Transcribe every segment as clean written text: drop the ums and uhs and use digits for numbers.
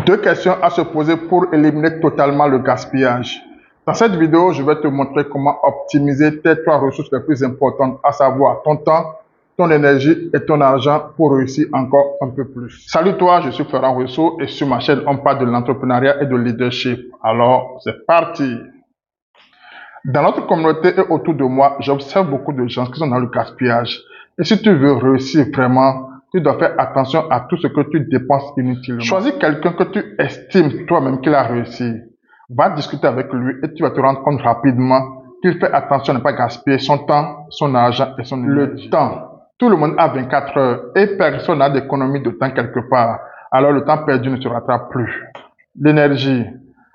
Deux questions à se poser pour éliminer totalement le gaspillage. Dans cette vidéo, je vais te montrer comment optimiser tes trois ressources les plus importantes, à savoir ton temps, ton énergie et ton argent pour réussir encore un peu plus. Salut toi, je suis Florent Rousseau et sur ma chaîne, on parle de l'entrepreneuriat et de leadership. Alors, c'est parti! Dans notre communauté et autour de moi, j'observe beaucoup de gens qui sont dans le gaspillage. Et si tu veux réussir vraiment, tu dois faire attention à tout ce que tu dépenses inutilement. Choisis quelqu'un que tu estimes toi-même qu'il a réussi. Va discuter avec lui et tu vas te rendre compte rapidement qu'il fait attention à ne pas gaspiller son temps, son argent et son énergie. Le temps. Tout le monde a 24 heures et personne n'a d'économie de temps quelque part. Alors le temps perdu ne se rattrape plus. L'énergie.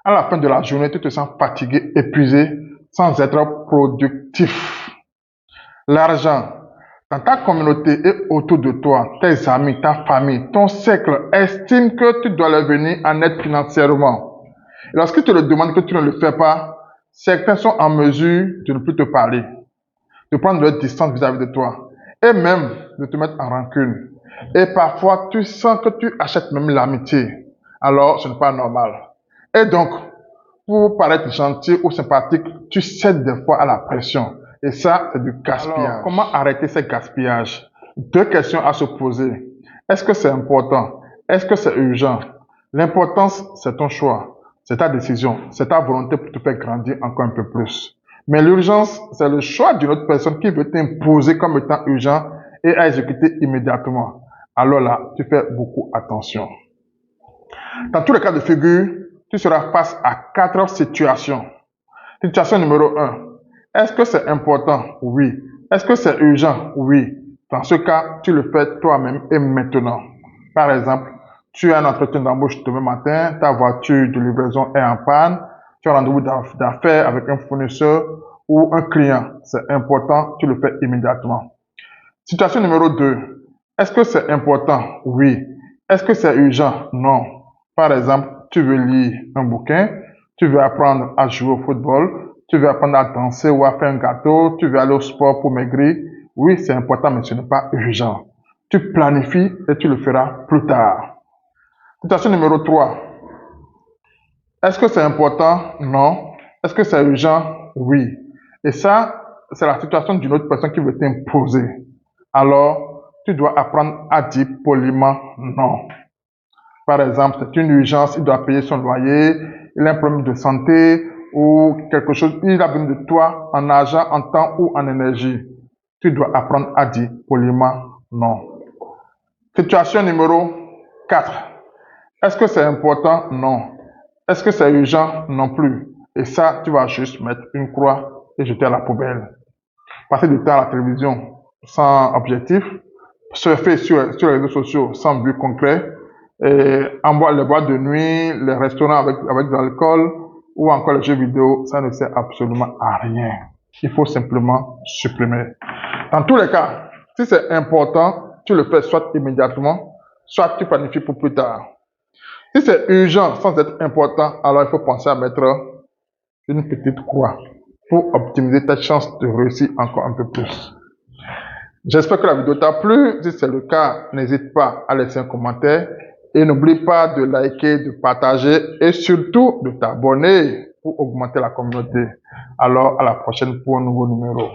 À la fin de la journée, tu te sens fatigué, épuisé, sans être productif. L'argent. Dans ta communauté et autour de toi, tes amis, ta famille, ton cercle estiment que tu dois leur venir en aide financièrement. Et lorsqu'ils te le demandent que tu ne le fais pas, certains sont en mesure de ne plus te parler, de prendre leur distance vis-à-vis de toi et même de te mettre en rancune. Et parfois, tu sens que tu achètes même l'amitié. Alors, ce n'est pas normal. Et donc, pour paraître gentil ou sympathique, tu cèdes des fois à la pression. Et ça, c'est du gaspillage. Alors, comment arrêter ce gaspillage? Deux questions à se poser. Est-ce que c'est important? Est-ce que c'est urgent? L'importance, c'est ton choix. C'est ta décision. C'est ta volonté pour te faire grandir encore un peu plus. Mais l'urgence, c'est le choix d'une autre personne qui veut t'imposer comme étant urgent et à exécuter immédiatement. Alors là, tu fais beaucoup attention. Dans tous les cas de figure, tu seras face à 4 situations. Situation numéro 1. Est-ce que c'est important? Oui. Est-ce que c'est urgent? Oui. Dans ce cas, tu le fais toi-même et maintenant. Par exemple, tu as un entretien d'embauche demain matin, ta voiture de livraison est en panne, tu as un rendez-vous d'affaires avec un fournisseur ou un client. C'est important, tu le fais immédiatement. Situation numéro 2. Est-ce que c'est important? Oui. Est-ce que c'est urgent? Non. Par exemple, tu veux lire un bouquin, tu veux apprendre à jouer au football, tu veux apprendre à danser ou à faire un gâteau, tu veux aller au sport pour maigrir. Oui, c'est important, mais ce n'est pas urgent. Tu planifies et tu le feras plus tard. Situation numéro 3. Est-ce que c'est important? Non. Est-ce que c'est urgent? Oui. Et ça, c'est la situation d'une autre personne qui veut t'imposer. Alors, tu dois apprendre à dire poliment non. Par exemple, c'est une urgence, il doit payer son loyer, il a un problème de santé ou quelque chose, il a besoin de toi en argent, en temps ou en énergie. Tu dois apprendre à dire poliment non. Situation numéro 4. Est-ce que c'est important? Non. Est-ce que c'est urgent? Non plus. Et ça, tu vas juste mettre une croix et jeter à la poubelle. Passer du temps à la télévision sans objectif, surfer sur les réseaux sociaux sans but concret, et les boîtes de nuit, les restaurants avec de l'alcool ou encore les jeux vidéo, ça ne sert absolument à rien. Il faut simplement supprimer. Dans tous les cas, si c'est important, tu le fais soit immédiatement, soit tu planifies pour plus tard. Si c'est urgent sans être important, alors il faut penser à mettre une petite croix pour optimiser ta chance de réussir encore un peu plus. J'espère que la vidéo t'a plu. Si c'est le cas, n'hésite pas à laisser un commentaire. Et n'oublie pas de liker, de partager et surtout de t'abonner pour augmenter la communauté. Alors, à la prochaine pour un nouveau numéro.